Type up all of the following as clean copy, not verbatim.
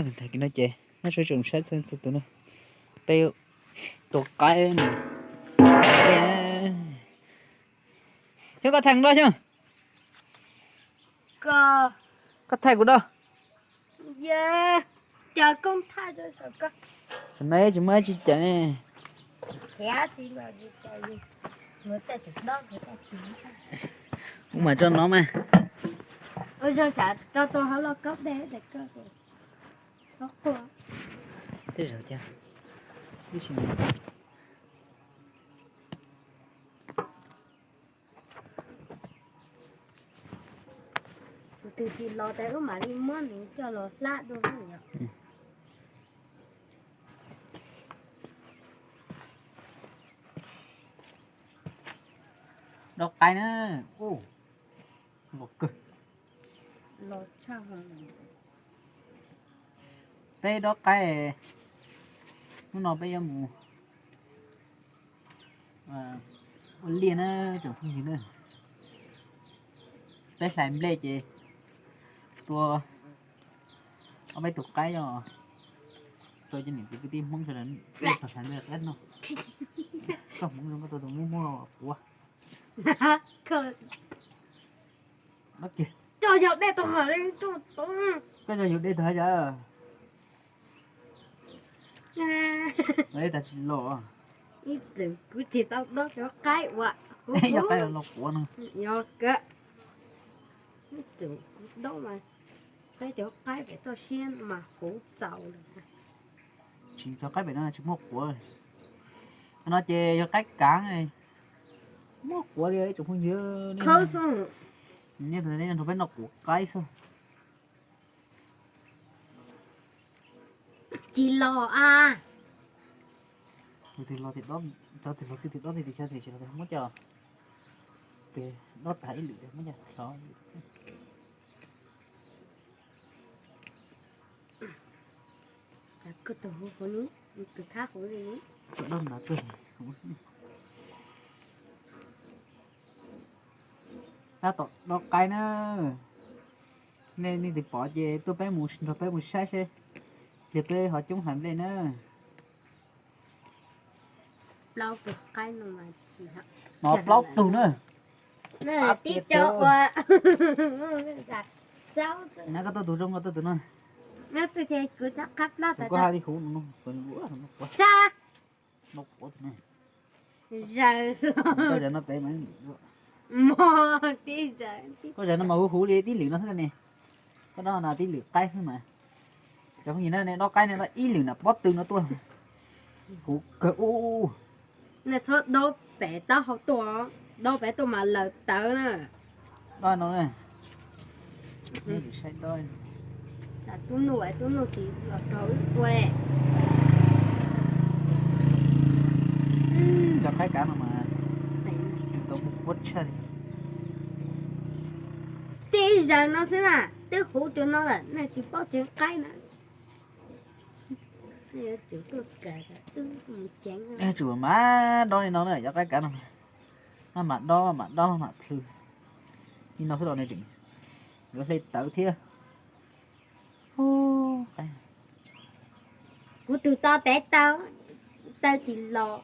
thấy cái nó chè nó sẽ trồng sát sơn tụi nó teo tổ cái này thế có thằng đó chưa có thằng của đâu dạ chờ con thay rồi sao có này chúng mới chỉ chả nè khé chỉ là gì trời gì người ta chụp đó người ta chỉ cũng mà cho nó mà ôi sao chả cho tôi hỏi lo cấp để cơ rồi nó quá thế rồi cha cái gì từ chỉ lo tới lúc mà đi mua thì cho lo lát đâu nữa nhỉ đọc cái nữa ô một cực lo cha hơn thế đó cái nó bây giờ mù liền á chẳng không gì nữa bé làm lê chị tua ở bây tục cái cho tôi cho những cái tim muốn cho đến cái thật thành được hết nó không muốn có tôi muốn mua của cơ nó kìa cho giờ đây tôi hỏi lên tôi cái giờ đây thôi giờ đấy ta chỉ lo ít từ cứ chỉ tao đó cho cái vợ giờ cái là lo của nó nhớ cái từ đâu mà cái chỗ cái phải tôi xiên mà hỗ trợ được chỉ cho cái này chỉ một của nó chê cho cách cá này một của đi ấy chúng không nhớ không xong như thế này nó phải nó của cái thôi chỉ lo à thì lo thịt đó cho thịt lo thịt đó thì cho thì chỉ là không có chờ về nó tải lửa mới nhặt đó chả cứ từ hôm có ní từ khác có gì chỗ đông là cười ta tọt đó cái nữa nên thì bỏ về tôi bé một sai xe thì tôi họ chúng hẳn lên nữa lâu từ cái nó mà chỉ hả nó lót tù nữa nè tí cho qua sao nó có tôi tù trong có tôi tù nữa nó tôi thấy cứ chắc khắp lá tại có hai đi khủ nó còn bữa nó quá sao nó quá này giờ bây giờ nó té mấy mò tí giờ có giờ nó mà hú đi tí liệu nó thế này cái đó là tí liệu cái thôi mà giống như này đó cái này là ý liệu là bót từ nó tua hú cơ u nè thôi đâu bé tao học tuổi đâu bé tôi mà lợt tớ nè đó nó nàyนี่ใช้ด้อย là tôi nuôi chỉ là trâu quê จะคล้ายกันมาตรงวัดชัย tí giờ nó sẽ là tí hủ cho nó là này chỉ bao chuyện cái nè này chịu tôi kể là tôi chén ê chủ má đó này nó này cho cái mà mặt đó mặt thư nhưng nó sẽ đòn này chỉnh nó lên tới thia của tụi tao té tao chỉ lo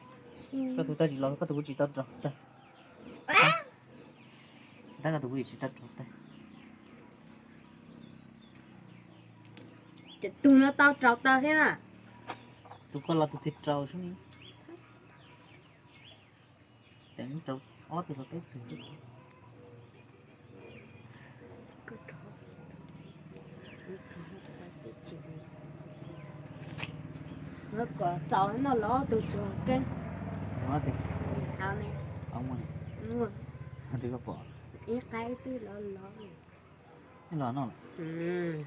có tụi ta chỉ lo có tụi chỉ tao rồi đây đây là tụi chỉ tao rồi đây tụi nó tao trọc tao thế à tụi con là tụi thịt trâu xuống đi đánh trâu ó tụi nó cái nó có tao nó lo tụi trường cái nó thì tao này ông này đúng thì có bỏ ít cái tí lo cái lò nó ừ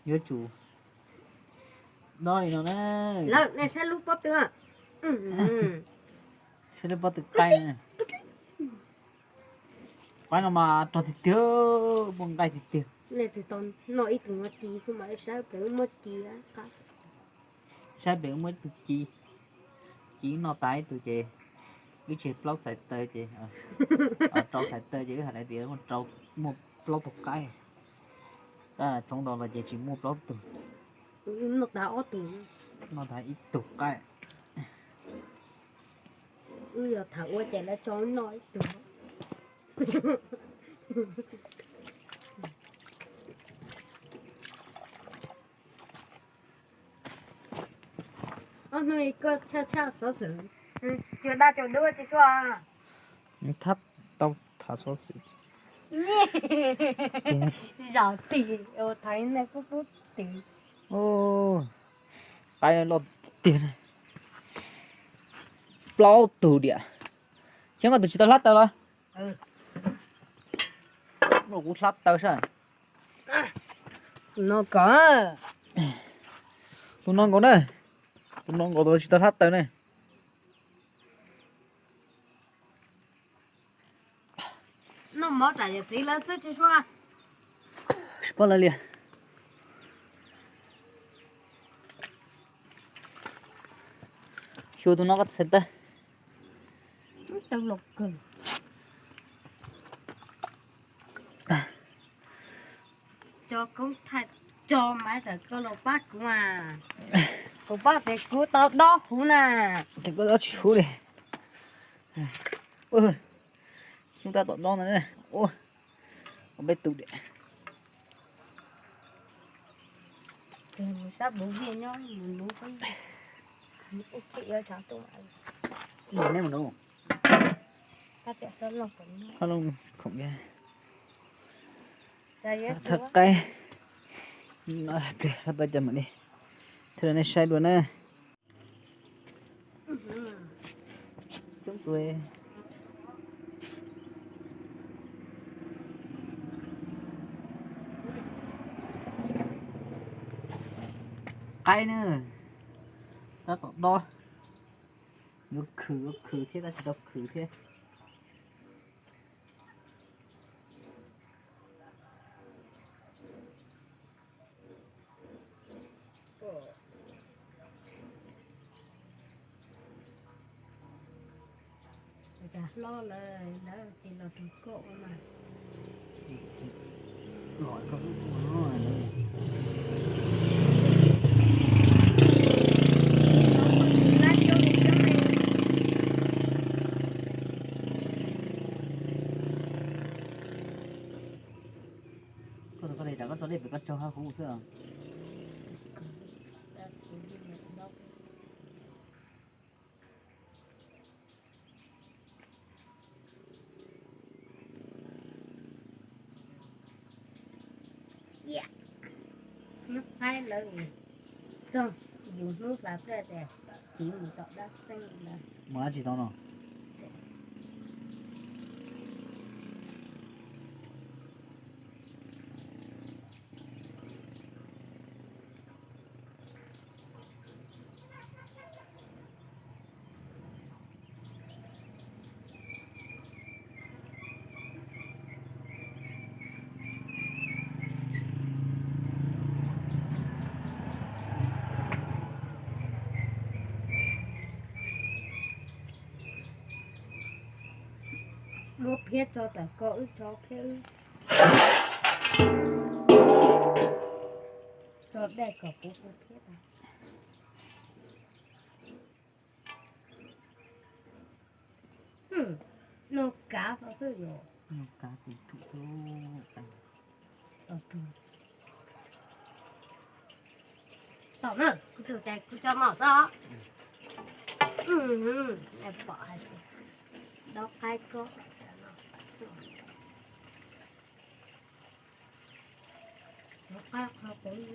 nhớ chủ đó thì nó đấy lợn này sẽ lúc bóp được à sẽ được bắt được cay này quay nó mà cho thịt tiêu bằng cay thịt tiêu này thì tao nói ít một tí xong mà sao phải một tí á cả sai biển mới tụi chi chỉ nó tái tụi chị cái chị blog sải tơ chị ở trâu sải tơ chỉ cái hạt này thì con trâu một blog một cái à trong đó là chỉ mua lót từ nó đã ở tủ nó thấy ít tục cái giờ thằng qua chạy là cho nó nói tủ người có cha cha sợ sự chưa đã cho đứa chứ sao thắt tao thả số sự rõ tiền thấy này cũng bút tiền ô cái này lót tiền bao tủ địa chẳng có tụi chỉ tao lát tao rồi nó cũng lát tao sao nó có tụi nó có đây tụi nó có tụi chỉ tao lát tao này nó mất trả gì là sẽ chứ sao bao là liền chiều tụi nó có thật ta tao lục cười cho cũng thay cho máy từ cơ lộc bát của mà của bác thì cứu tao đó cũng nè thì có đó chiều đi ôi chúng ta tụi nó này ôi không biết tụi địa thì mình sắp bố gì nhá mình bố cái ok ở cháu tôi nhìn này mà đâu ta sẽ tao lộc của nó hello không nghe thật thật cái nói để hết tay chậm đi thế này sai luôn nè chúng tôi cái nữa ta có đo ngược khử thế ta chỉ đọc khử thế lo lời đó chỉ là tụi cộ mà gọi có rồi có này đã có cho đẹp có cho hai khu chưa nước hai lần xong dùng nước làm ra đẹp chỉ mình tạo ra xanh là mà chỉ tao nào nước hết cho cả cỡ cho cái cho đây cả bố hết à nó cá vào thứ rồi cá thì thủ tao nữa cứ từ đây cứ cho mỏ đó em bỏ hết đó cái có nó khác hợp với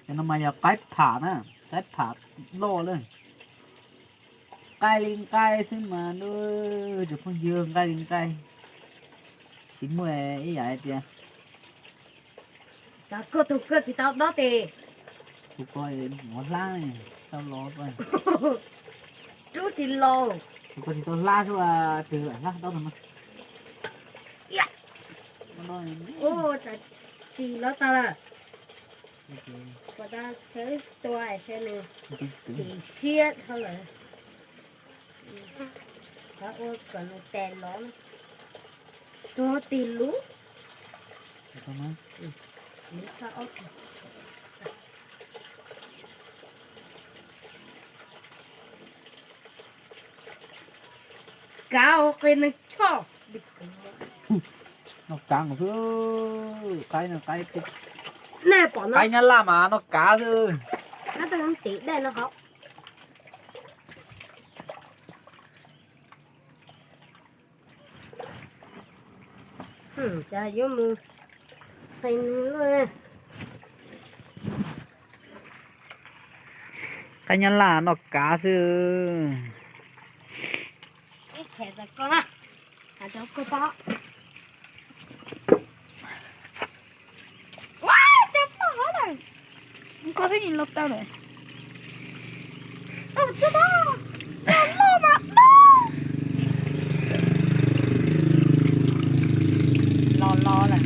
cái nó mà giờ cái thả nè cái thả lo lên cay linh cay xin mà đưa được con dương cay linh cay chín mười ý vậy chị tao cơ thì tao đó thì tôi coi ngón lá này tao lo coi chú thì lo tôi coi thì tao la cho là trừ lại lá đó thôi mà nó nói ô thì nó tao là và ta chơi tôi chơi này thì xiết hơn là nó ôi còn nó tèn nó cho tì lú Tao nói lú ta ốc cao cái nó cho nó càng một thứ cái nó cái nè bỏ nó cái nhá là mà nó cá chứ. nó đang ăn tí đây nó học cha vô mù phải luôn Cái nhá là nó cá chứ. ít trẻ ra con à hả cháu cô bó wow cháu bó rồi Không có cái gì lốc tao này. cháu bó cháu lô mà Lo là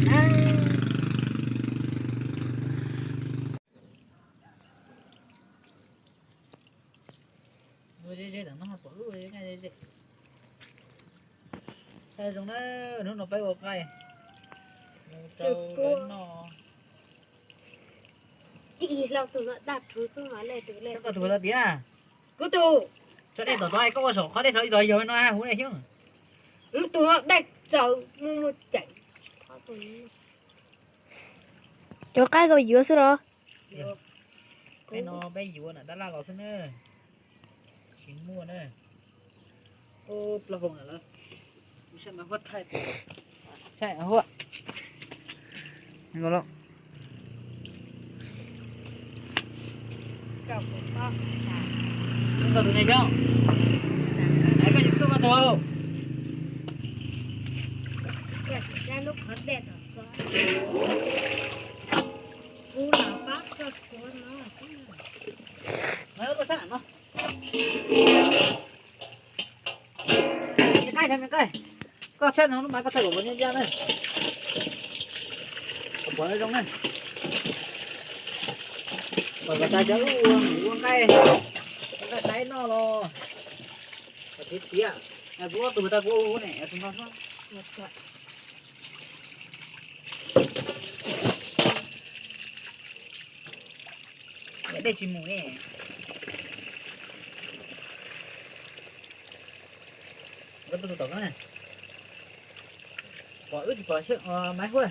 vừa dễ đừng nó bự vừa cái dễ theo trong đó nó bay vào cây trâu nó chị làm tụi nó đặt thứ tôi nói này tụi này có tụi nó tiếng à cứ tụ cho nên tụi tôi có sổ khó để thấy rồi nó hú này chứ tụi nó đặt chậu mua chạy cho cái rồi giữa xưa rồi cái nó bé dụ nè đã là lọt xuống nữa chín mua nữa ô là vùng này là sao mà vất thay chạy hua ngon lắm chậu của con chúng ta tụi này không đấy có những số con đâu ra lúc hết đẹp rồi u là phát cho số nó nó có sẵn không cái xem cái có sẵn không nó mà có thể của nhân dân này bỏ nó trong này bỏ vào tay chớ uống cái tay nó lo thịt tía à bố tụi ta bố này tụi nó đây chỉ mù nè cái tụi tụi này bỏ ướt thì bỏ chiếc máy thôi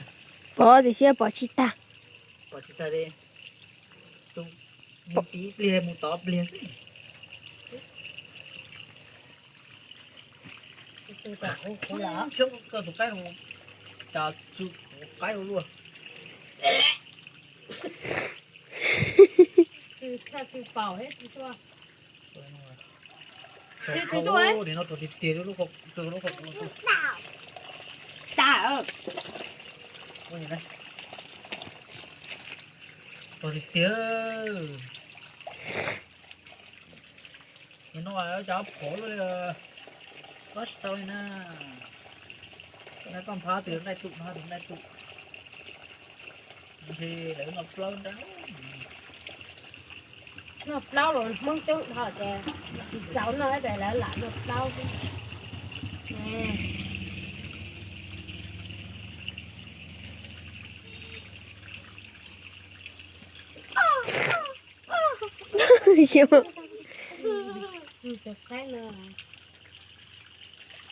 bỏ thì sẽ bỏ chi ta bỏ chiếc ta đi tụi một tí liền một tóm liền tôi ta không lỡ trước cơ tụi cái luôn chờ chú cái luôn từ sao từ bỏ hết từ cho thì nó tụi tiền nó không từ nó không ta ơi ôi này tụi tiền thì nó ở chỗ khổ luôn có tao nè nó còn phá từ đây tụ phá từ đây tụ thì để nó lên đó nó lâu rồi muốn chút thôi kìa cháu nói để lại lại nó lâu nè siêu được cái nữa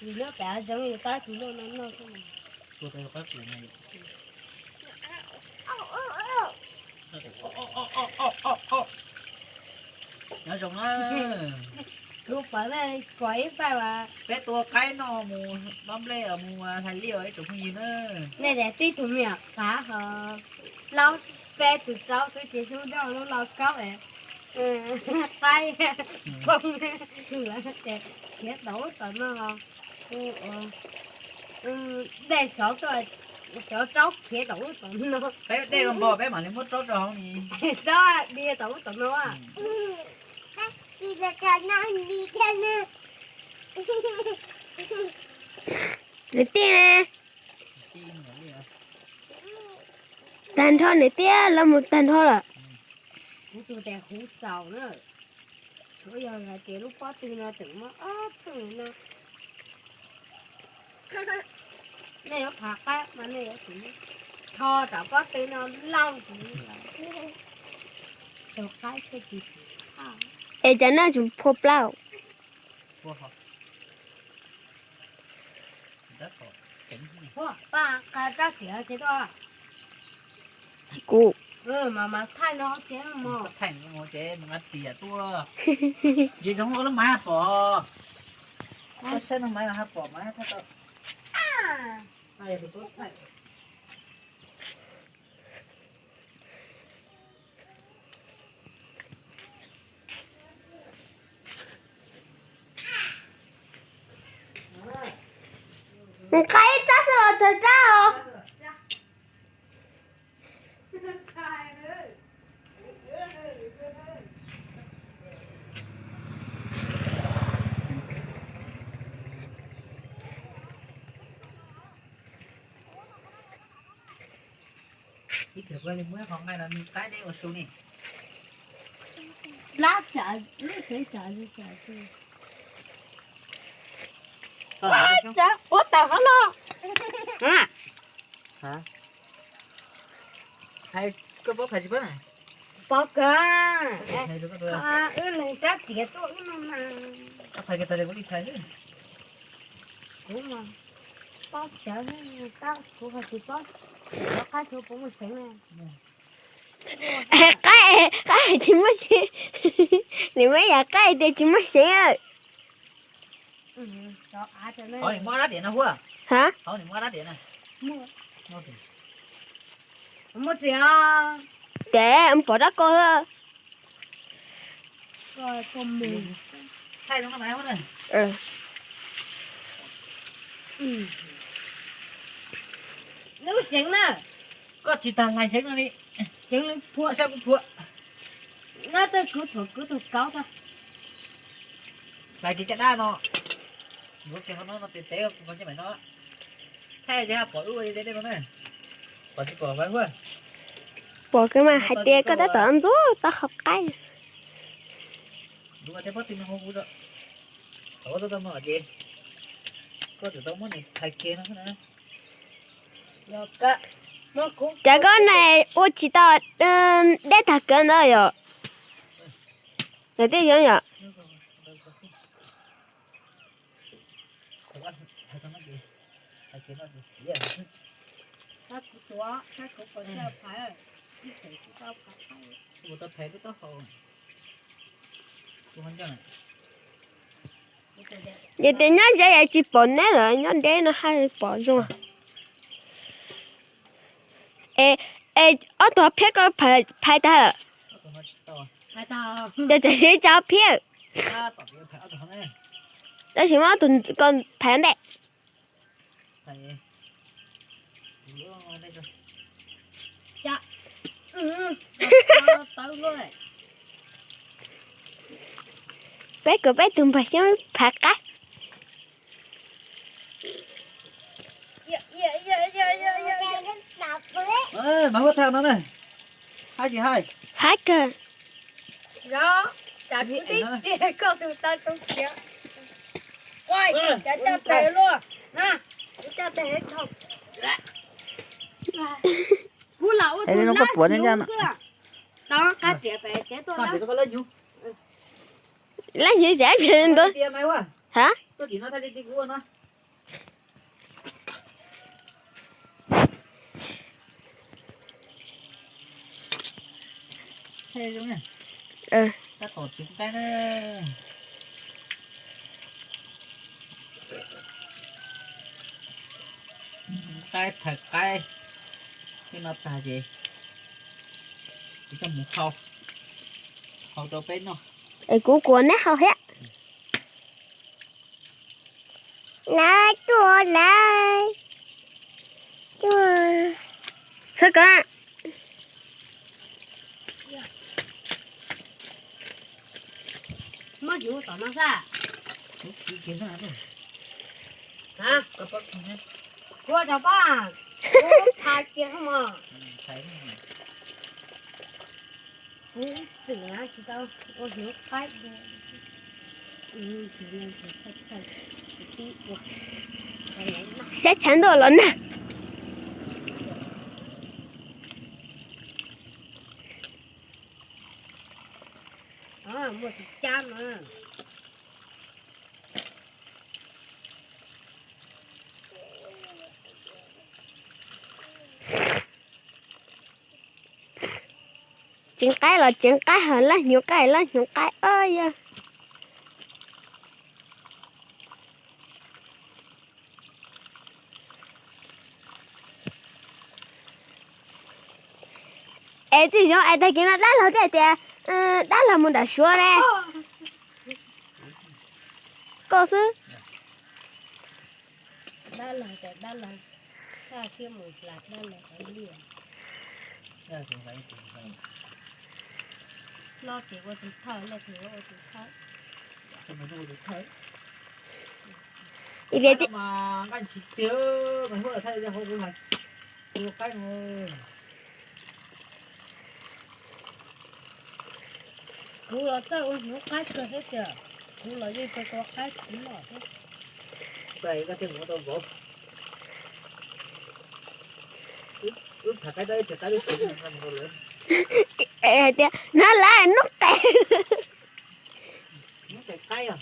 vì nó cả giống như cái thì nó không tôi thấy các chuyện này nó rồng á lúc ở đây quấy phải là cái tua cái nó mù bấm lê ở mù thành liều ấy tụi gì nữa này để tí tụi mẹ cá hờ lâu bé tụi cháu tôi chỉ xuống đó nó lâu cao ấy tay không là để chết đấu tận nó đây sáu tuổi cháu cháu chết đấu tận nó bé đây làm bò bé mà lên mất chốt rồi không nhỉ đó đi đấu tận nó à đi ra cho nó đi cho nó để tiền nè tàn thôi để tiền là một tàn thôi là tôi để hú sầu nữa bây giờ là chỉ lúc có tiền là tưởng mà từ nó này nó phạt á mà này nó chỉ thò đã có tới nó lâu thì được cái gì ê chả nó chụp phô bao Vua học rất khó chỉnh này Ủa, ba cái ra kia thế đó cụ mà thay nó chứ mà thành cái ngôi chế mà tỉa tua gì giống nó má bỏ nó sẽ nó má là hấp bỏ má thế thôi này thì tốt này cái cha sợ trời cha ít được với mới khoảng ngày là mình cái đấy ở xuống này lá chả nó sẽ chả chứ chả ủa tao có lo à hả hay có bố phải gì bữa này bao cả hay được cái này chắc kia tôi nó mà phải cái tay có đi thay chứ đúng mà bao chả tao cũng phải chịu bao nó khai số cũng một sáng này cái chỉ mới xí thì mấy nhà cái thì chỉ mới xí ơi cho ai cho nên hỏi mua đá điện nào vua hả hỏi mua đá điện này mua mua thì một triệu để em bỏ đó coi rồi còn mình thay nó máy hết rồi nếu sáng nè có chỉ tàng ngày sáng rồi đi sáng lên phụ sao cũng phụ nó tới cứ thuộc cao thôi lại cái đá nó muốn cái nó tế tế con cái mày nó thay chứ bỏ đuôi đây đây con này bỏ chỉ bỏ vẫn vua bỏ cái mà hai tia có tới tận rú tao học cái đúng là thế bớt tin không vui đâu có tôi mở gì có từ tôi muốn này thay kia nó nữa được cả nó cũng这个呢，我知道，那他跟了哟，那得想想， các chúa các cụ có theo phải rồi cái thể của tao phải Bộ tập thể rất tốt không? Cô hắn cho này. vậy thì nhớ sẽ chỉ bỏ nè rồi, nhớ để nó hay bỏ rồi. Ở đó phía có phải ta rồi, hai tao để chỉ sẽ cho phía, À, tỏ biểu phải ở đó này. đó chỉ mà tuần còn phải đấy. Thầy. Đưa đây rồi. dạ tao luôn Bé của bé tuần phải xem phải cắt. Ê, mà có theo nó này. Hai chị hai. Hai cơ. đó chả biết đi con tụi tao tụi kia quay chả cho tè luôn nè cho tè không cú lão Ê, nó có cuốn lên nha. đó cá trẻ bé trẻ tôi Con đó thì nó có lên nhú. Lấy gì dễ nhìn tôi. Tia mày quá. Hả? Tôi chỉ nó thay đi cua nó. Thế đúng nhỉ? Ta tổ chức cái nữa. Cái thật cái nó ta gì? Chỉ trong một khâu. Khâu đầu bên nó. Cú cuốn đấy hao hết. Lá chua lại. Chua. Sao cả? nó chịu tao nó ra Chỉ kiếm ra rồi. hả Có bớt không hết. cua cho ba hai kia không mà Thấy chữ á chị tao có hiểu cái chỉ nên chỉ phải tí của sẽ chán đồ lớn nè. Một thịt chan nữa. Chính cái là chính cái hơn là nhiều cái ơi. Ê thì giống ai ta kiếm nó đá là thế thì đá là một đá xua nè. Có chứ. Đá là ta kia một lạt đá là cái gì lo chỉ qua thịt thở là chỉ qua thịt thở. Ý về thì mà anh chỉ tiêu mà vừa thay ra hôm nay tiêu cái rồi Cú là tao uống cái cơ hết chưa? Cú là như tôi có cái cú là hết. đây cái tiếng của tôi bố ướp thật cái đấy thì cái đấy làm rồi lớn ê thì nó là nó tè. nó cái cay à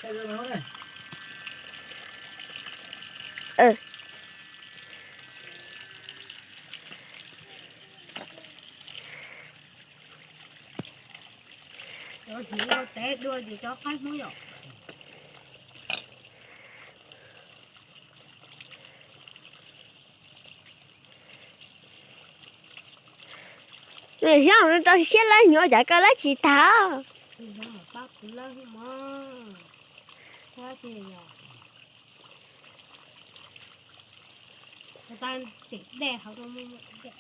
cái đó nó này Nó chỉ có té đuôi thì cho khách mũi rồi. Người xong nó cho xe lấy nhỏ chả có lấy chỉ tháo. Thì nó bác cứ lên mà. Thế thì rồi. Người ta chỉ đè họ không muốn đè.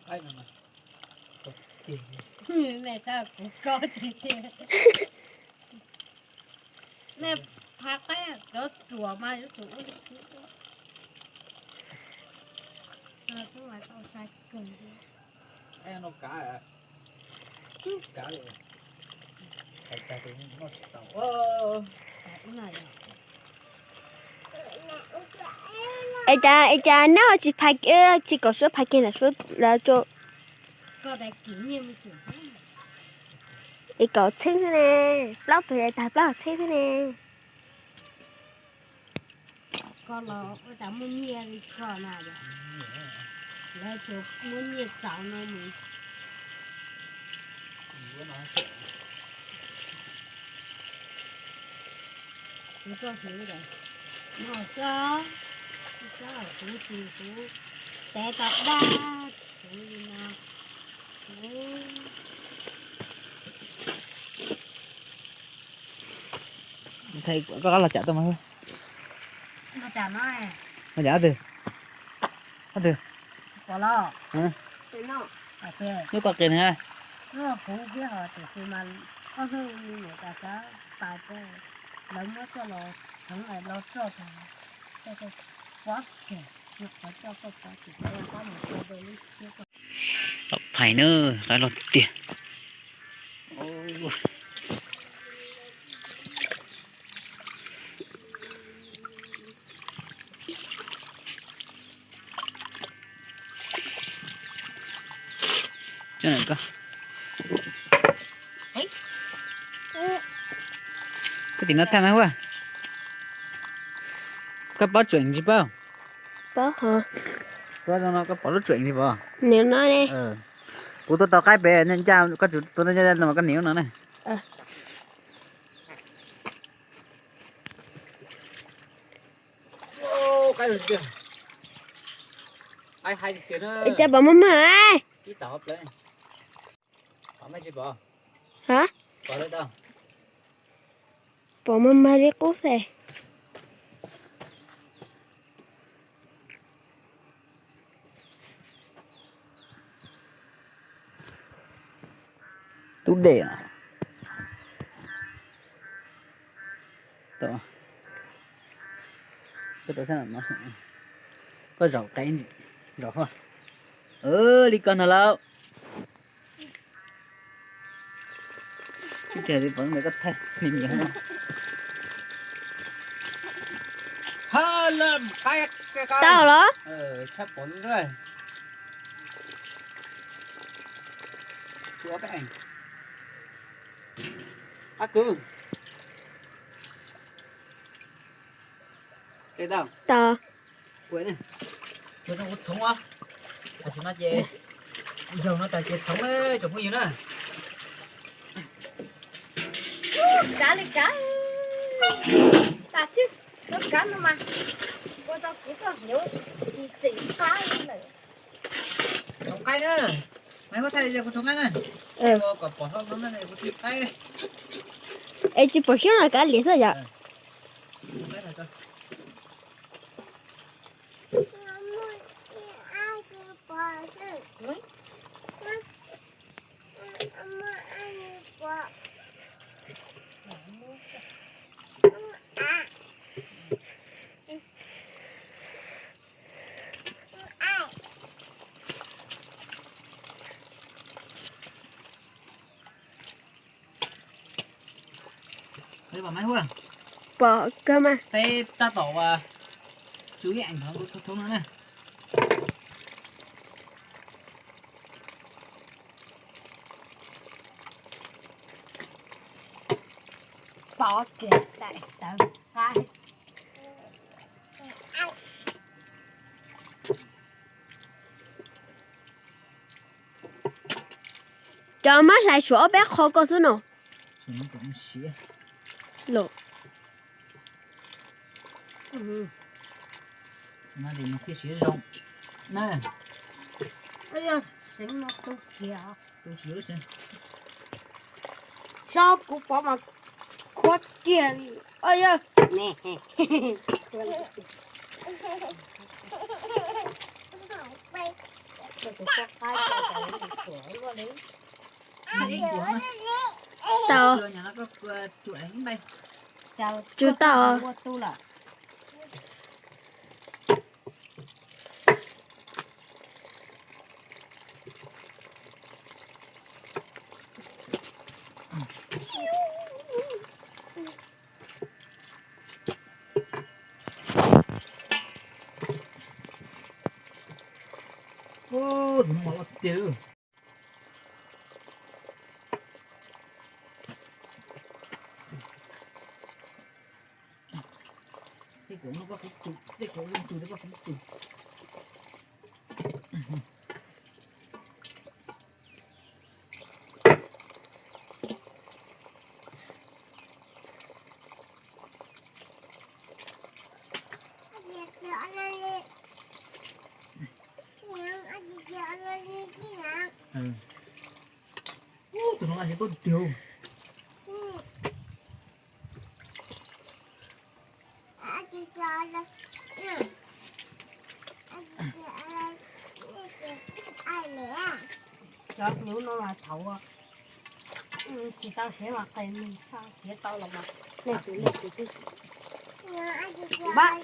cái này mà Mẹ sao cũng có thì nè phát cái đó chùa mà nó chùa không phải tao sai cần gì cái nó cá à cá rồi cái thì nó tàu cái này Ê cha nếu chỉ phải chỉ có số phải kia là cho có đại kỷ niệm chủ ê có清thế nè, lóc thì ta lóc清thế nè. con là ở tại muốn nhẹ thì con nào vậy lấy chỗ muốn nhẹ tạo nó mình nó cho thứ rồi nó cho thứ té tập đa thứ gì nào thầy có là chả tao mà nó chả nói nó giả từ nó từ có lo hả ok nếu có tiền ha nó phú biết họ thì khi mà có thứ như người ta sẽ tài cái lớn nó cho nó thằng này nó cho thằng cái quá kìa nó phải cho có chỉ có một cái đôi lúc chưa phải nữa cái lọt tiền cho này cơ cái gì nó tham ai quá cái bao chuyện gì bao Có hả? có nó có bao chuyện gì bao Nếu nói nè. của tôi tao cái bé nên chào có chủ tôi nó mà cái níu nữa này cái gì kìa ai hay tiền đó Ê cha bỏ mắm hả? chỉ tao hấp lên bỏ mấy chị bỏ Hả? bỏ lên đâu Bỏ mắm đi cố xe. Tú để à? Đó. Cái đó sao nó có rau cái gì? Rau hoa. Đi con nào cái trời thì vẫn phải có thay thì nhiều không? Ha lâm cái Tao đó. sắp bỏ rồi. Chúa cái ảnh. Cứ. Cái đâu? Tao. Quên này. Tôi không có sống á. À chúng nó về. Giờ nó tại chết sống ấy, chồng có gì nữa. Cá đi cá. Ta chứ. Nó cá nó mà. Cô tao cũng có nhớ. Chỉ cá như này. Sống cái nữa. Mày có thấy giờ có sống cái này. Có bỏ xong nó này có thịt cái. Ê, chỉ bỏ xuống là cả lý sao vậy? Cái này coi. Đây bà máy hua. Bỏ cơ mà. Thế ta tổ chú ý ảnh hưởng của nó này. Bỏ kìa tại tao khai. Cho má lại sủa bé khó có số nào. Nó cũng xía. Lộ. Nó đi một cái xía rộng. Nè. Ây da, xính nó không kìa. Tôi xíu xem. Sao cũng bỏ mà khuất kìa đi. Ây da. Nè. Tao. Nhà nó có chuỗi ảnh đây. Chào. Chú tao. Tu là. Ô, nó mà tiêu. Cái cổ nó có cái chụp, cái cổ nó chụp nó có cái chụp. Tụi nó ăn có tiêu. Đó, nếu nó là thấu à. Chỉ tao sẽ mặc cái mình sao sẽ tao là mặc. Lên từ. Ba.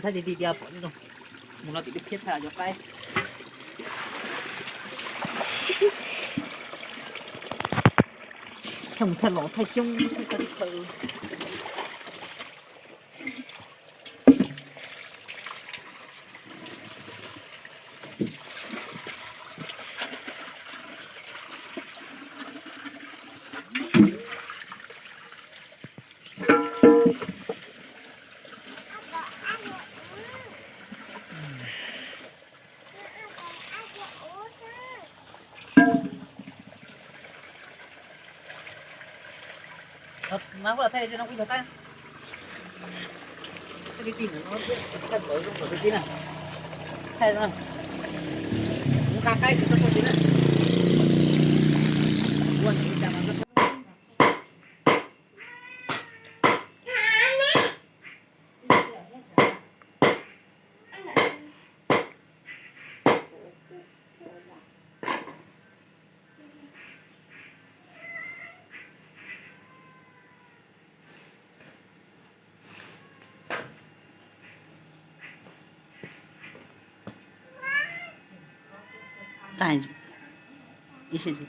thay thì đi bỏ đi đâu muốn nó thì biết thiết thà cho cái chồng thật lỗ thay chung thật sự má có là thay cho nó cũng được ta cái gì nữa nó thay đổi không phải cái gì nào thay rồi nó cà cái thì nó không gì nữa quên cái chả mà cái gì ý gì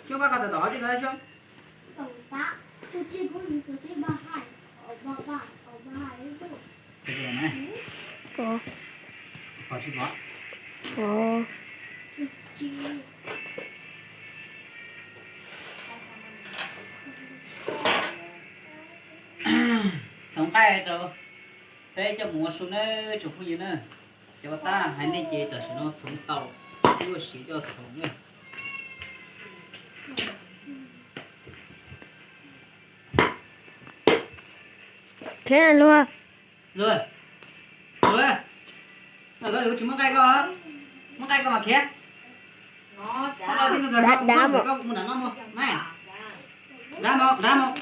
chưa ba con đỏ chứ nữa chưa cái gì này Ồ. có chứ có Ồ. sống cái rồi thế cho mua xuống đấy chụp cái gì nữa cho ta hay nên chế cho nó xuống tàu chưa xí cho xuống này Thế này luôn. rồi rồi rồi có điều chúng mắc cái con mắc cái con mà khét sao đó thì nó giờ không có muốn đàn ông không mày đam không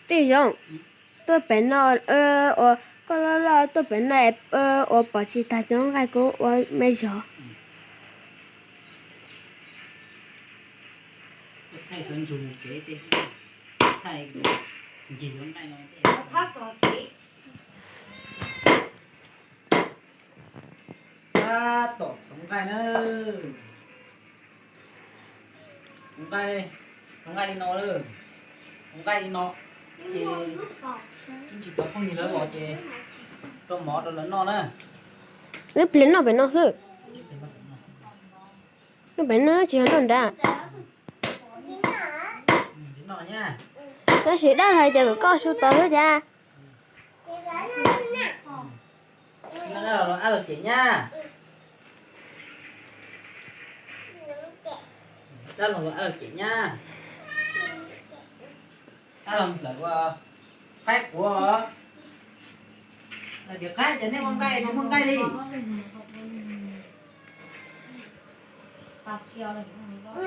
Tỷ giống tôi bên nó có là tôi bên này bỏ chỉ ta giống cái cô mấy giờ thay thân dùng cái thế thay gì giống này nó ta tổ sống cái nữa sống cái đi nó nữa sống cái đi nó chỉ có không gì lớn bỏ chị trong mỏ rồi lớn nó nè nó bên nó chứ nó bên nó chỉ hắn đã nó nha nó chỉ đã là giờ có số to nữa ra ăn được chị nha. Đó là ăn được chị nha. Đó là một phép của là việc khác chẳng nên con cây đi.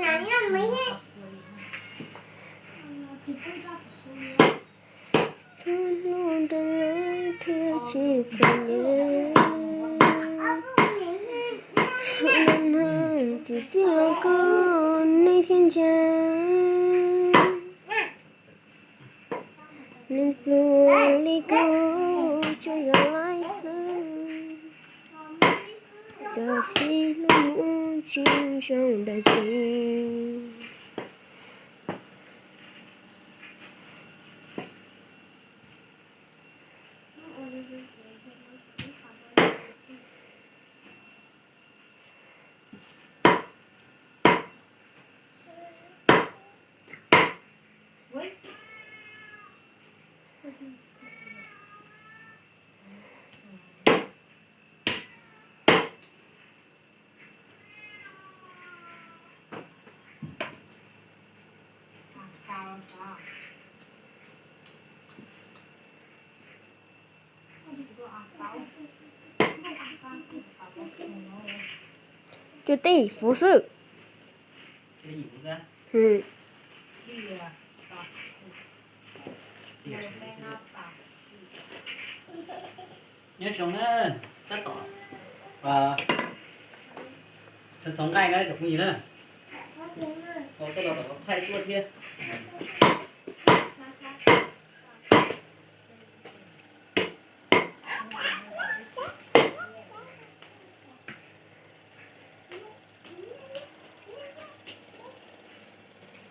nắng là mấy hết thương luôn đời thương chỉ phải nhớ nên hai chỉ là con nơi thiên trăng nên luôn đi cô cho lại sớm giờ phi luôn chim trong đại dương. Chú tỷ phú sự. Cái gì cũng ra. Ừ. Nhớ xuống á, rất tỏ. Và sống ngay đấy, chụp cái gì nữa. Có cái đó có thay chuột kia.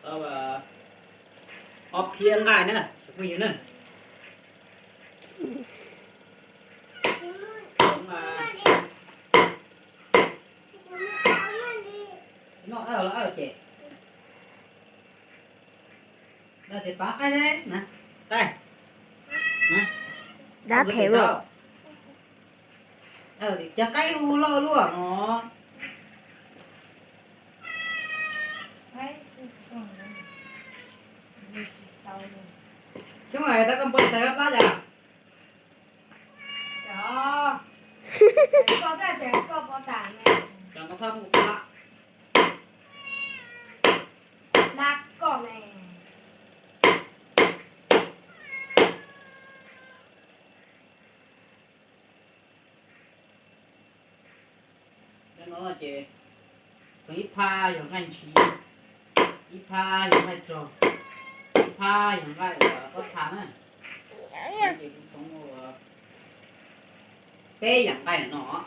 Và họp kia ngay nữa, chụp cái gì nữa. Nó ở chị. Đây thì bắt cái đấy nè. Đây. Nè. Đã thế rồi. Thì cho cái u lơ luôn nó. Chúng mày ta cầm bật xe bắt à? đó có thể để có bao tải này Chẳng có không cũng lạ. lạc cỏ này Nó là chị ít pha giống anh chị ít pha giống anh trò ít pha giống anh có sáng á chị cũng sống ở cái dạng này nó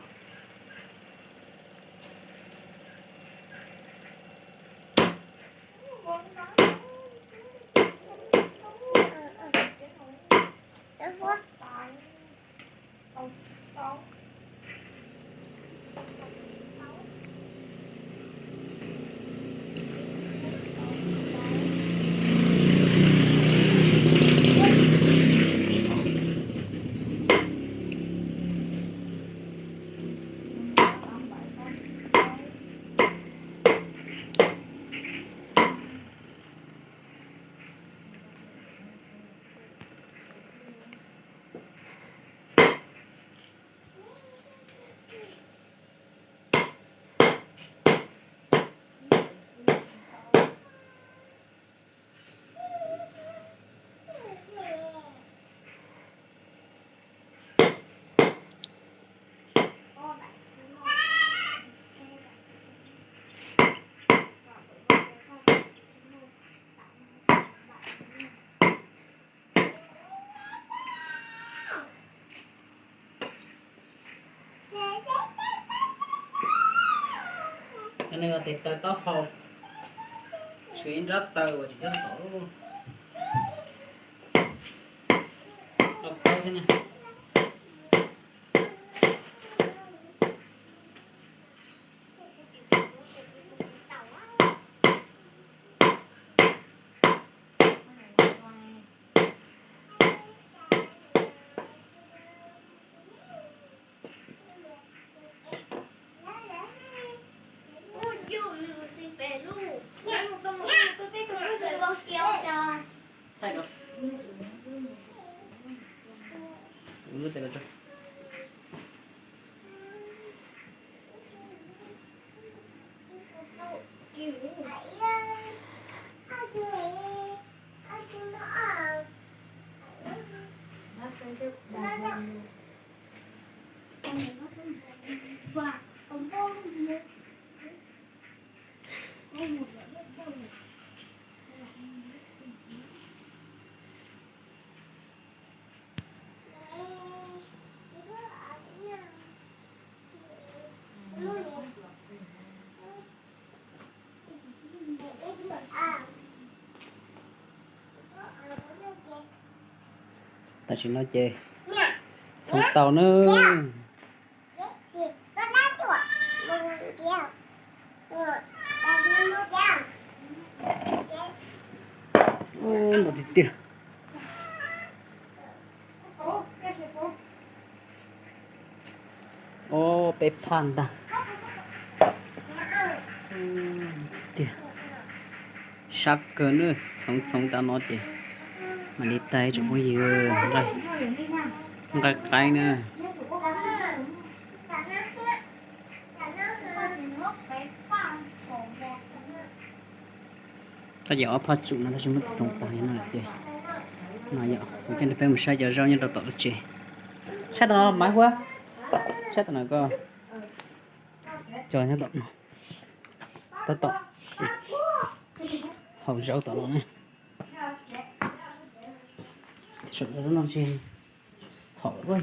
cái này là thịt tơ có hộp xuyên rất tơ và chỉ rất tổ luôn đọc tơ thế này ลูกต้องมาตัวเต้ตัวเสือบอกเกี่ยวจ้า thay rồi nước đây là cho ta chỉ nói chê sống tàu nữa nó thì tiền ô bé panda tiền sắc cơ nữa sống tàu nó chê mà đi tay cho bây giờ đây cái nữa ta giờ phát trụ nó chỉ mất sống tay nó là gì mà giờ cái này phải một sai giờ rau như đào tạo được gì sai tao nó máy quá sai tao nó có chờ nhá động tao tạo hậu rau tao nó này sợ nó nằm trên hậu quá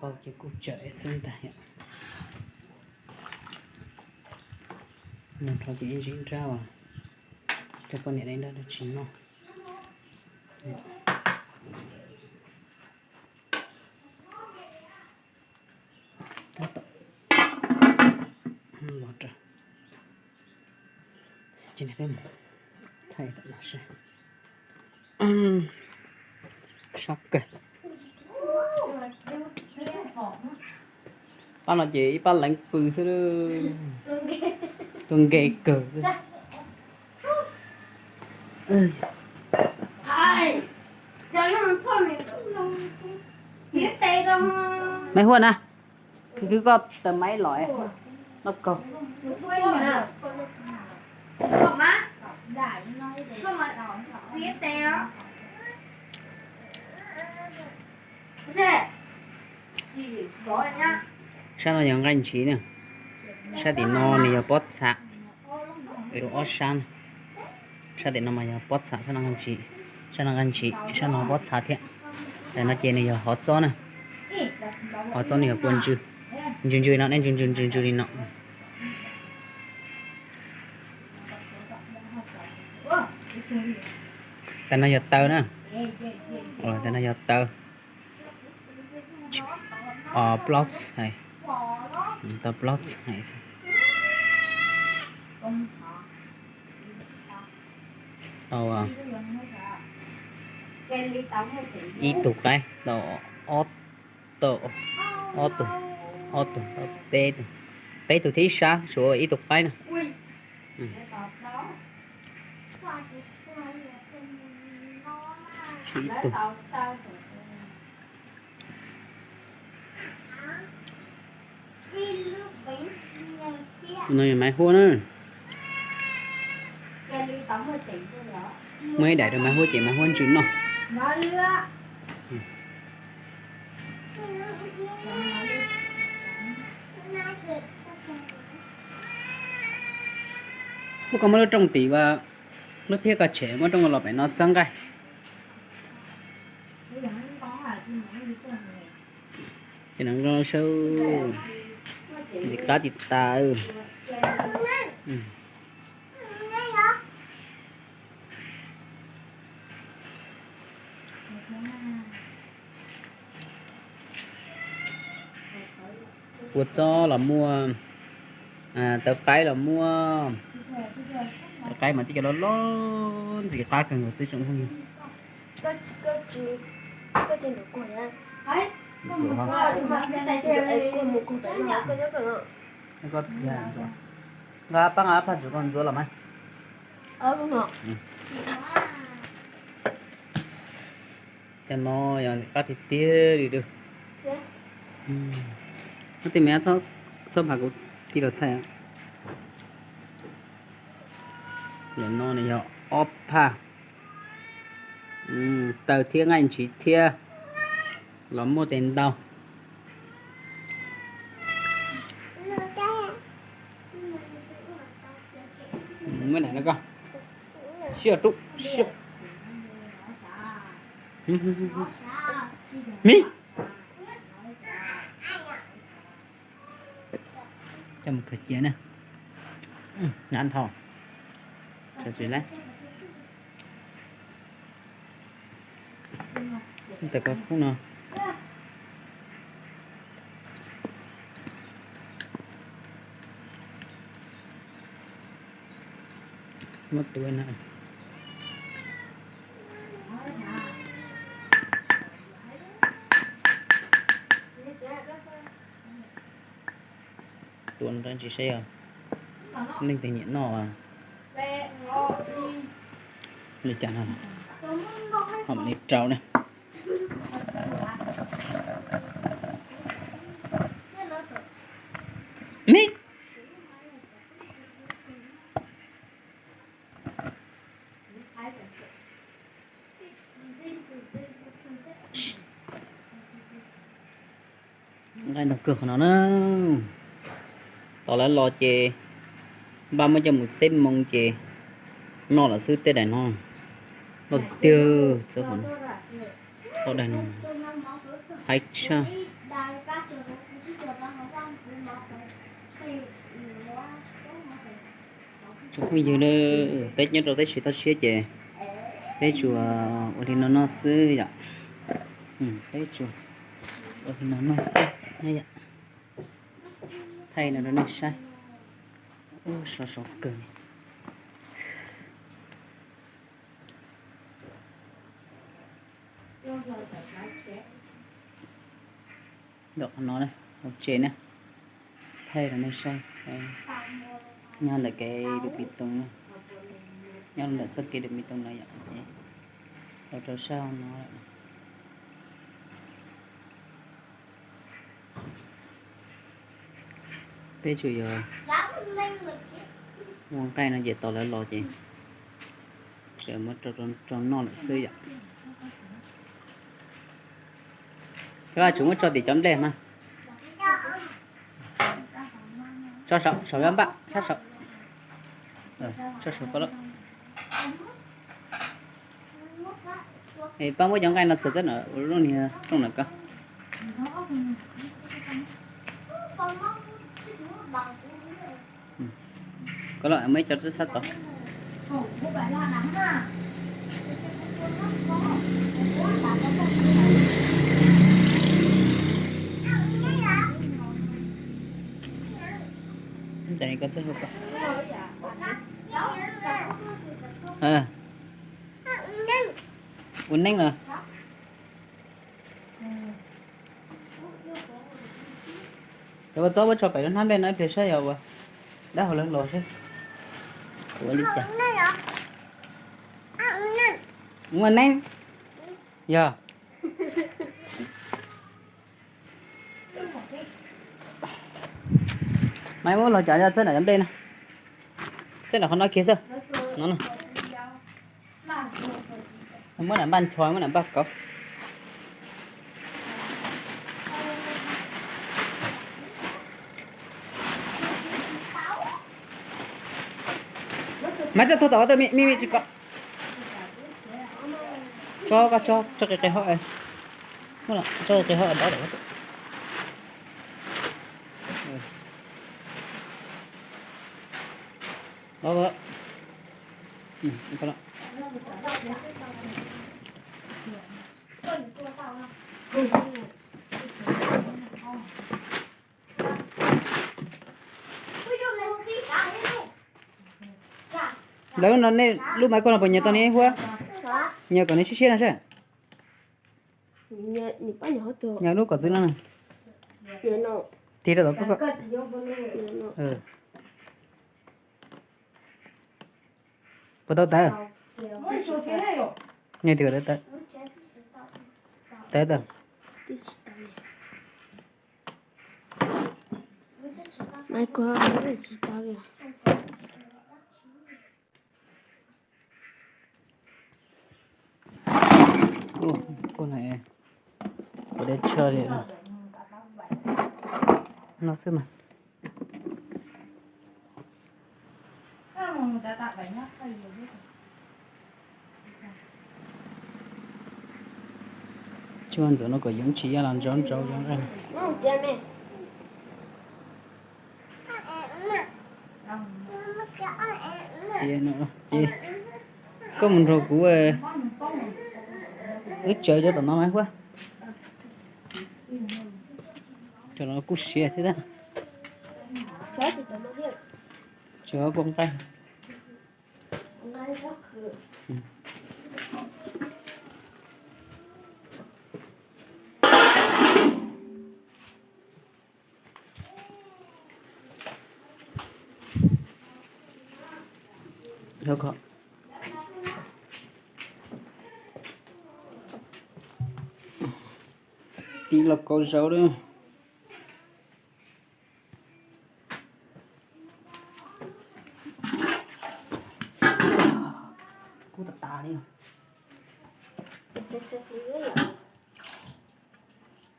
bao nhiêu cục trời xương tại mình thôi chỉ dính rau à cho con này đánh ra được chín không lọt ra chỉ này bên thay thật là sẽ sắc kìa ba là chỉ ba lạnh bự thôi tuần ghê cờ mấy huân à cứ có tầm mấy loại nó còn sao nó nhận anh chị nè sao thì nó này bớt sạc ở ở san sao thì nó mà bớt sạc sao nó anh chị sao nó bớt sạc thế để nó chơi này giờ hot gió nè hot gió này buồn chứ nó nên chừng đi nó tại nó giờ tơ nè tại nó giờ tơ blocks này ta blocks này ý tụ cái đồ auto bé tụ thấy sao số ý tụ cái nè ý tụ nơi máy hua nữa mới để được máy hua chỉ máy hua chín rồi lúc còn mới trong tỷ và lúc phía cả trẻ mà trong là phải nó tăng cái thì nó sâu gì cá thịt ta của cho là mua tờ cái là mua tờ cái mà tí cho nó lớn gì ta cần người tôi chẳng không có chuyện được quay á Được không? Nó có dạ rồi. Gà băng á phát rồi con rồi làm ai? Đúng rồi. Cho nó giờ có thịt tía đi được. Nó tìm mẹ thôi, xong hạt của tí được thay. Giờ nó này giờ ốp ha. Tờ thiên anh chỉ thiên lắm một tiền đâu. Mới này nó con siêu trúc siêu mi cho một cái chén nè ăn thò cho chị lấy ta có phút nào mất tuổi nữa tuần ra chỉ xe nên tình nhện nọ à lấy chả nào hỏng lấy trâu này mi cái nó cực nó tao lấy lo chè 30 cho một xếp mong chè nó là sư tê đại non nó tiêu cho con tao đại non hay cha chúng bây giờ nữa tết nhất rồi tết chỉ tao xế chè tết chùa ở thì nó sư vậy tết chùa ở thì nó sư như vậy thay là nó sai sao sao cười được nó này một trên này thay là nó sai nhân là cái được bị tung nhân là sắc cái được bị tung này vậy rồi trở sao nó thế chủ giờ nguồn cây nó về tao lại lo chị để mất tròn non lại xưa vậy các bạn chúng mới cho tí chấm đèn mà cho sầu em bạn sát sầu cho sầu có đó thì bao nhiêu cái nó sẽ rất là luôn thì trong này cơ có loại mấy cho rất sát tao đây con sẽ hộp uốn nanh rồi rồi con cho phải nó bên nói phía sau rồi đã hồi lần rồi chứ uốn đi chả uốn nanh giờ mấy muốn lo trả cho thế này chấm đây nè thế là con nói kia sao nó nè mới làm ban choi mới làm bắp cỏ mấy cái thôi tôi mi chỉ có cho cái họ này cho cái họ ở đó để đó đó có đó đấy nó nên lúc mấy con là bao nhiêu tao này hua nhiều con này xí xí này chứ nhẹ nhị bao nhỏ tuổi nhà lúc có gì nữa nhẹ nọ thì đó có Cái gì vô bên nhẹ nọ ừ bắt đầu tay nghe từ đấy tay tay tay đi chỉ tay mai có mới chỉ tay rồi ô con này có để chơi đi nó xem mà chứ anh giờ nó có giống chỉ là tròn trâu giống cái nó chơi mẹ gì nữa gì có mình rồi của ít chơi cho tụi nó mấy quá cho nó cút xe thế đó chơi chỉ tao nó biết chờ con tay ngay rất khử được không tí là con sâu đấy cú tạt tà đi sẽ phơi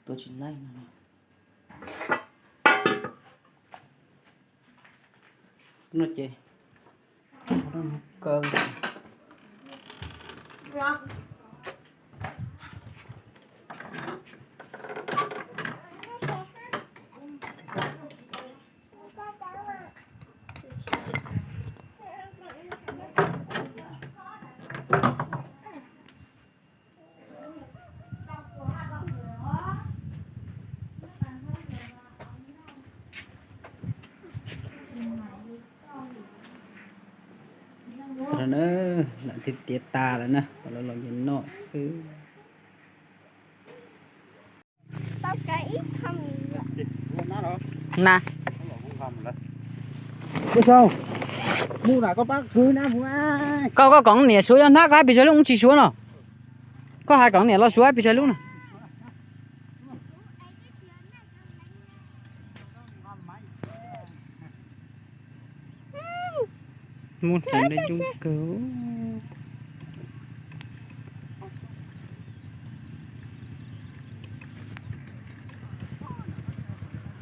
tôi chỉ lấy này nó chơi nó cơ rồi sau nữa lại thịt tiệt tà rồi nè và nó nhìn nó xứ tao cái ít không nè cái sao mua là có bác cưới na mua có cổng nè suối nó cái bị chơi luôn chỉ suối nó có hai cổng nè nó suối bị chơi luôn nè muốn thành để chung cứu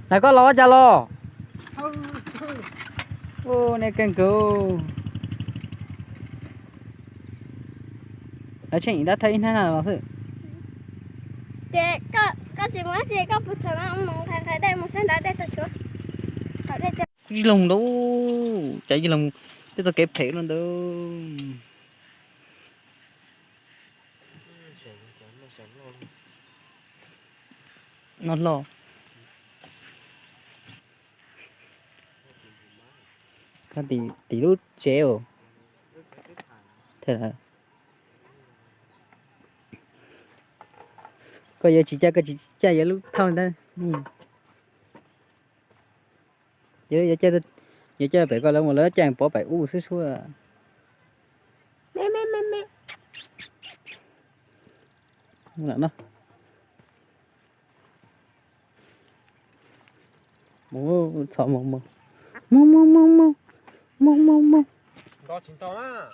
này có lo cho lo ô này cần cứu ở trên đã thấy thế nào rồi chị có gì muốn chị có bút cho nó mong thay đây một sáng đã đây ta xuống ở đây cho đi lùng đâu chạy đi lùng cái tao kẹp thể luôn đâu nó lo cái tỷ lút treo thế là có giờ chỉ cha cái chỉ cha giờ lúc thôi đó giờ chơi phải coi là một lớp chàng bỏ phải u xíu xíu à mẹ không lẽ nó mua sợ mua có chính tao á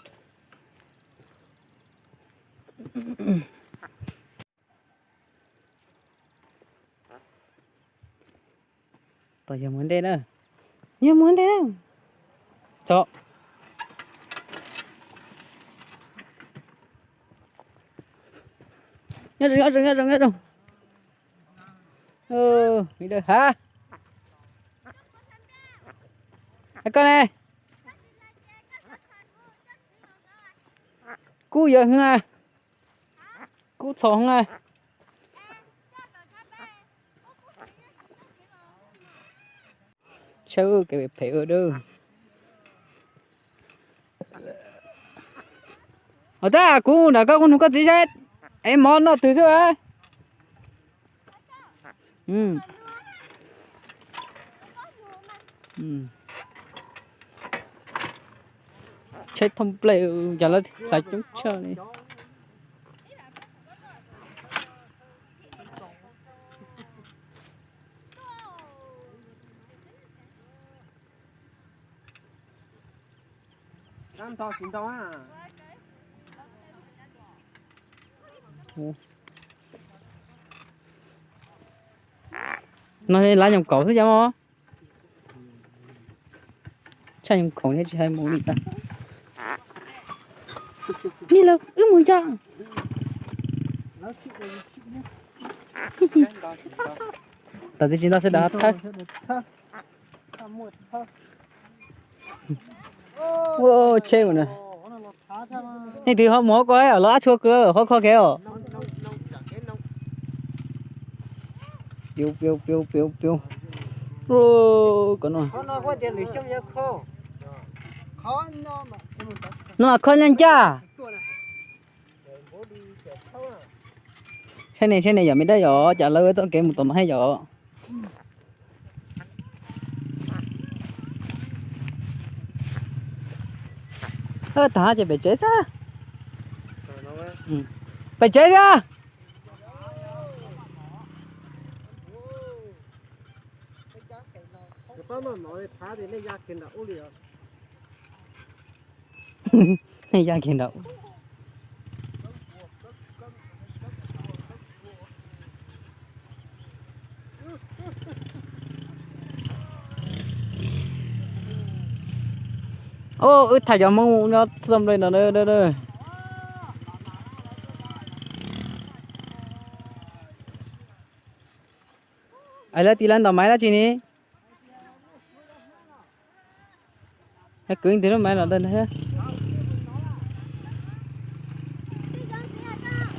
tao giờ muốn đây nữa giờ muốn đây nữa cho nhớ rồi đi đây hả con này cú giờ không à cú sò không à sao cái phải ở đâu ở ta cú đã có con không có gì hết em món nó từ thôi ừ chết thông play giờ là phải chúng chơi đi Nam to xin to à. nó lá nhom cổ thế chứ không cha nhom cổ này chỉ hay muốn đi ta đi lâu muốn cho ta đi xin ta sẽ đá thôi wow chơi mà nè này thì họ mua coi ở lá chua cửa họ khó kéo piu piu piu piu piu ô con nó có tiền lưỡi xong nhá khô khó nó mà khôn lên cha thế này giờ mớiได้rồi trả lời tôi kể một tuần hay rồi thả cho bé chết ra bé chết ra có mà nói thả thì nó ra kiến đã uli rồi này ra kiến đâu ô thả cho mông nó xâm lên nó đây ai là tí lần tao máy là chị nè cái cưới thì nó máy là đây thế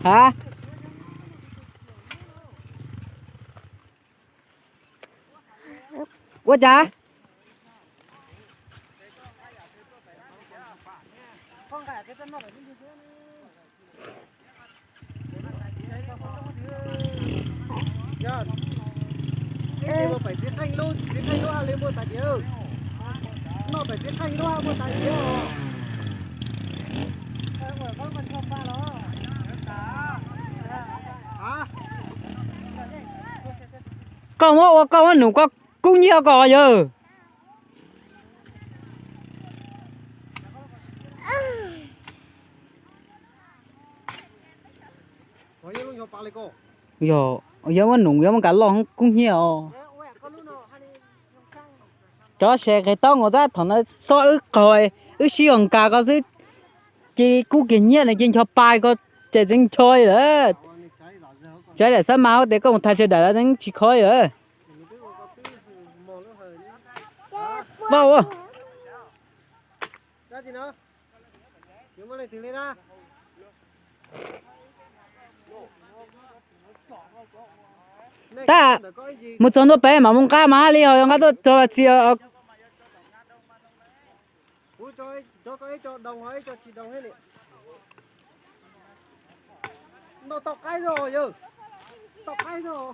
hả quá chả cái mà phải giết thanh luôn lên một tài điêu nó phải giết thanh luôn một tài điêu con nụ có cũng nhiều cò giờ giờ con nụ giờ con cả lon cũng nhiều cho xe cái tao người ta thằng nó soi ức coi ức xí còn cả có thứ chỉ cú kiến nhiên này trên cho bài có chạy trên chơi nữa chạy để sao máu để có một thay xe để nó chỉ khói rồi bao à ra gì nữa chúng nó lại từ lên ra ta một số nó bé mà mông cá má đi rồi nó cho chia cho đồng ấy cho chị đồng hết đi nó tọc cái rồi chứ tọc cái rồi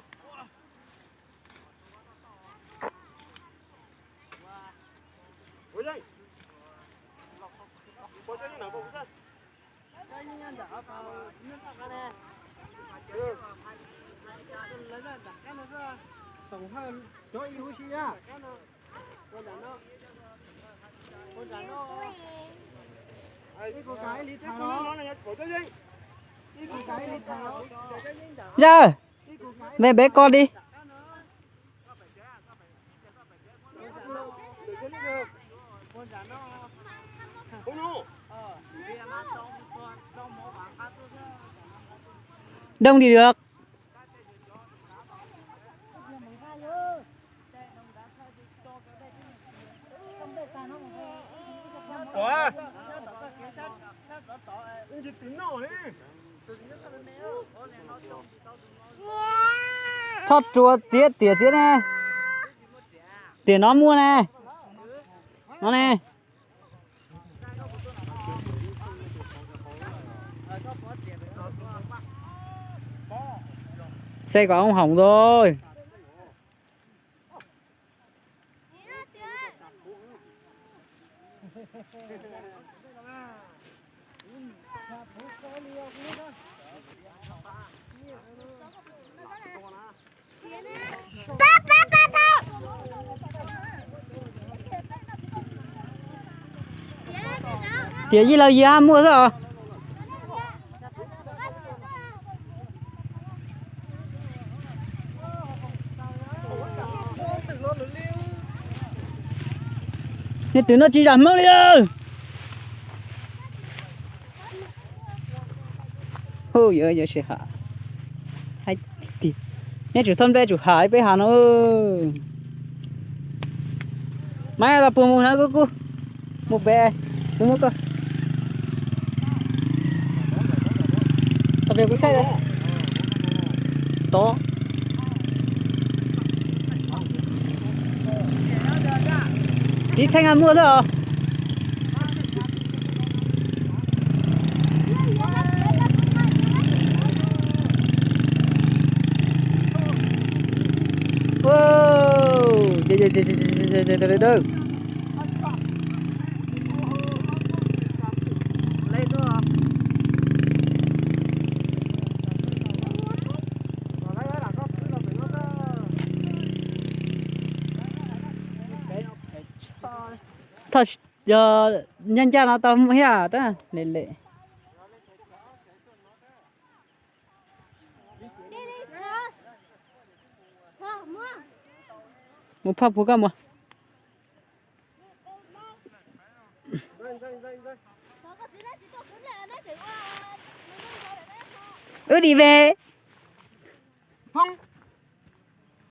tổng hơi cho yêu chi à con đàn nó cô cái lít tháo ra mẹ bé con đi đông thì được thoát chua tiết nè tiền nó mua nè nó nè Xe của ông hỏng rồi. Tía gì là gì à, mua rồi. Nên từ nó chỉ giảm mất đi. Ôi giời giờ sẽ hả. Hay thì nên chủ thân bé chủ hải bé hà nó. Mai là phụ một hả cô. Một bé. Đúng không cô? Tập việc cũng sai đấy. To. Tí thanh ăn mua rồi. Wow, được. Lên nữa hả? Thật giờ nhân gia nó tao mới à ta lệ lệ. Một phát phụ cầm à? Đi về. Không.